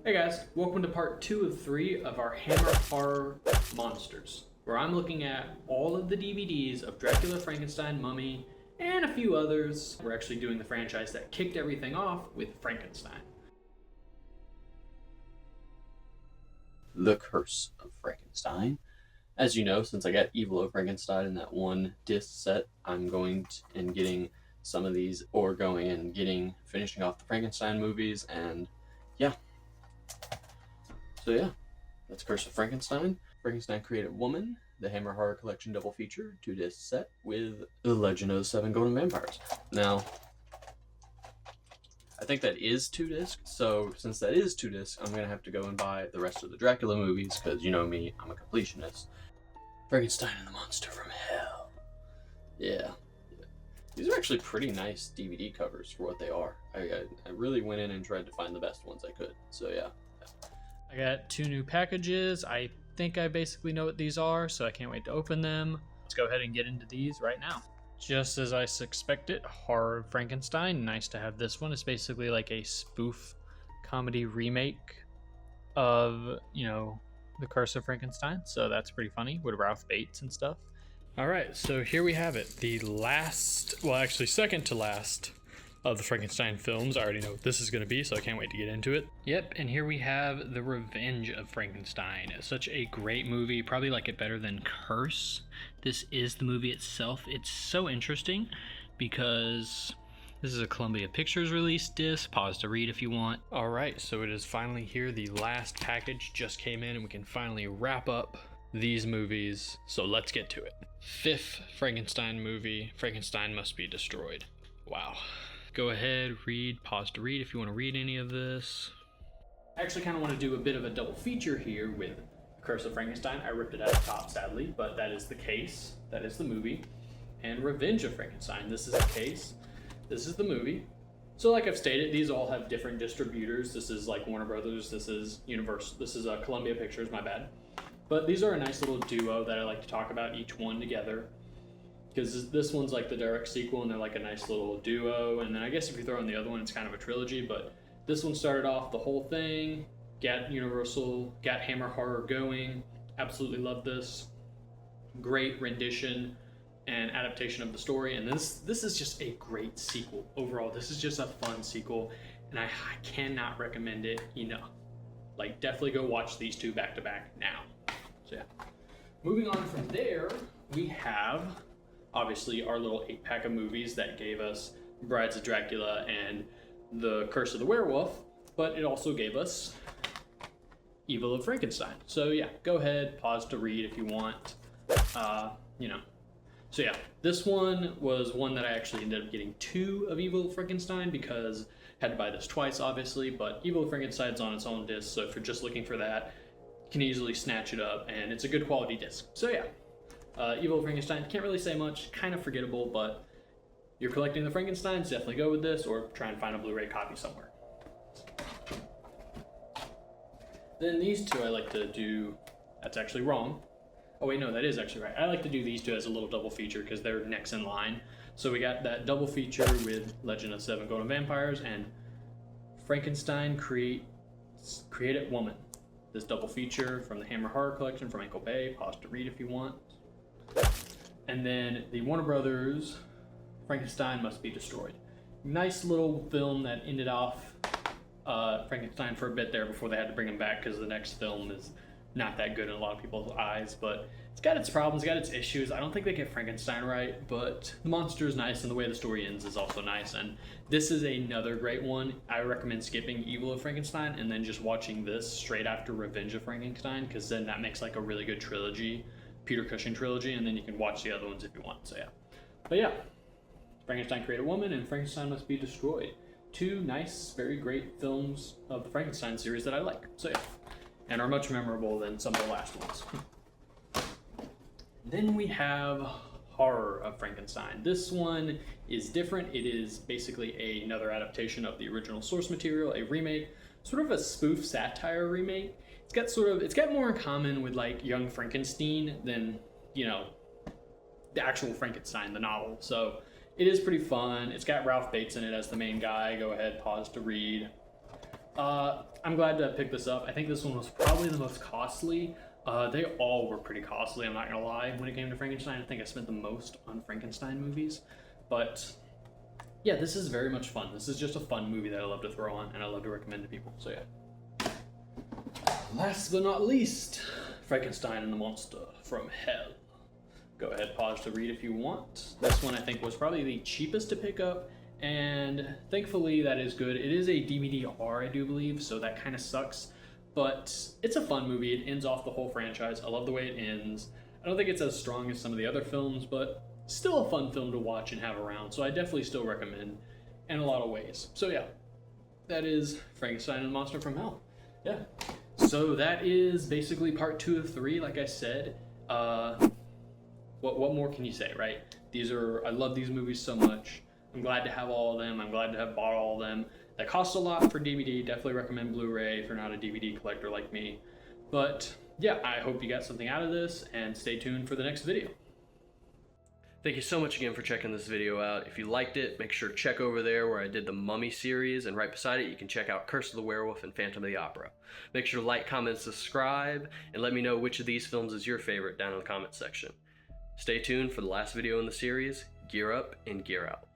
Hey guys, welcome to part 2 of 3 of our Hammer Horror Monsters, where I'm looking at all of the DVDs of Dracula, Frankenstein, Mummy, and a few others. We're actually doing the franchise that kicked everything off with Frankenstein. The Curse of Frankenstein. As you know, since I got Evil of Frankenstein in that one disc set, I'm going and getting some of these, or going and finishing off the Frankenstein movies, and yeah. So yeah, that's Curse of Frankenstein, Frankenstein Created Woman, the Hammer Horror Collection double feature, 2-disc set with The Legend of the Seven Golden Vampires. Now, I think that is 2 discs, so since that is 2 discs, I'm gonna have to go and buy the rest of the Dracula movies, because you know me, I'm a completionist. Frankenstein and the Monster from Hell. Yeah. These are actually pretty nice DVD covers for what they are. I really went in and tried to find the best ones I could, so yeah. I got 2 new packages. I think I basically know what these are, so I can't wait to open them. Let's go ahead and get into these right now. Just as I suspected, Horror of Frankenstein. Nice to have this one. It's basically like a spoof comedy remake of, The Curse of Frankenstein. So that's pretty funny with Ralph Bates and stuff. All right, so here we have it. The second to last of the Frankenstein films. I already know what this is going to be, so I can't wait to get into it. Yep, and here we have The Revenge of Frankenstein. It's such a great movie. Probably like it better than Curse. This is the movie itself. It's so interesting because this is a Columbia Pictures release disc. Pause to read if you want. All right, so it is finally here. The last package just came in, and we can finally wrap up these movies. So let's get to it. 5th Frankenstein movie, Frankenstein Must Be Destroyed. Wow. Go ahead, read, pause to read if you want to read any of this. I actually kind of want to do a bit of a double feature here with Curse of Frankenstein. I ripped it out of the top, sadly, but that is the case. That is the movie. And Revenge of Frankenstein. This is the case. This is the movie. So like I've stated, these all have different distributors. This is like Warner Brothers. This is Universal. This is Columbia Pictures, my bad. But these are a nice little duo that I like to talk about each one together. Because this one's like the direct sequel, and they're like a nice little duo. And then I guess if you throw in the other one, it's kind of a trilogy. But this one started off the whole thing, got Hammer Horror going. Absolutely love this. Great rendition and adaptation of the story. And this is just a great sequel. Overall, this is just a fun sequel, and I cannot recommend it enough. Like, definitely go watch these 2 back to back now. So yeah. Moving on from there, we have obviously our little 8-pack of movies that gave us Brides of Dracula and The Curse of the Werewolf, but it also gave us Evil of Frankenstein. So yeah, go ahead, pause to read if you want. So yeah, this one was one that I actually ended up getting 2 of Evil of Frankenstein because I had to buy this twice, obviously, but Evil of Frankenstein's on its own disc, so if you're just looking for that, you can easily snatch it up, and it's a good quality disc. So yeah. Evil of Frankenstein, can't really say much, kind of forgettable, but you're collecting the Frankensteins, definitely go with this, or try and find a Blu-ray copy somewhere. Then these 2 I like to do, that's actually wrong. Oh wait, no, that is actually right. I like to do these 2 as a little double feature because they're next in line. So we got that double feature with Legend of the Seven Golden Vampires and Frankenstein Created Woman. This double feature from the Hammer Horror Collection from Ankle Bay. Pause to read if you want. And then the Warner Brothers Frankenstein Must Be Destroyed. Nice little film that ended off Frankenstein for a bit there before they had to bring him back because the next film is not that good in a lot of people's eyes, but it's got its problems, got its issues. I don't think they get Frankenstein right, but the monster is nice and the way the story ends is also nice. And this is another great one. I recommend skipping Evil of Frankenstein and then just watching this straight after Revenge of Frankenstein, because then that makes like a really good trilogy, Peter Cushing trilogy, and then you can watch the other ones if you want. So yeah. But yeah, Frankenstein Created Woman and Frankenstein Must Be Destroyed. 2 nice, very great films of the Frankenstein series that I like. So yeah. And are much memorable than some of the last ones. Then we have Horror of Frankenstein. This one is different. It is basically another adaptation of the original source material, a remake, sort of a spoof satire remake. It's got more in common with like Young Frankenstein than, the actual Frankenstein, the novel. So it is pretty fun. It's got Ralph Bates in it as the main guy. Go ahead, pause to read. I'm glad to pick this up. I think this one was probably the most costly. They all were pretty costly, I'm not gonna lie. When it came to Frankenstein, I think I spent the most on Frankenstein movies. But yeah, this is very much fun. This is just a fun movie that I love to throw on and I love to recommend to people, so yeah. Last but not least, Frankenstein and the Monster from Hell. Go ahead, pause to read if you want. This one I think was probably the cheapest to pick up, and thankfully that is good. It is a DVD-R, I do believe, so that kind of sucks, but it's a fun movie. It ends off the whole franchise. I love the way it ends. I don't think it's as strong as some of the other films, but still a fun film to watch and have around, so I definitely still recommend in a lot of ways. So yeah, that is Frankenstein and the Monster from Hell. Yeah. So that is basically part 2 of 3, like I said. What more can you say, right? I love these movies so much. I'm glad to have all of them. I'm glad to have bought all of them. That costs a lot for DVD. Definitely recommend Blu-ray if you're not a DVD collector like me. But yeah, I hope you got something out of this, and stay tuned for the next video. Thank you so much again for checking this video out. If you liked it, make sure to check over there where I did the Mummy series, and right beside it you can check out Curse of the Werewolf and Phantom of the Opera. Make sure to like, comment, subscribe, and let me know which of these films is your favorite down in the comment section. Stay tuned for the last video in the series. Gear up and gear out.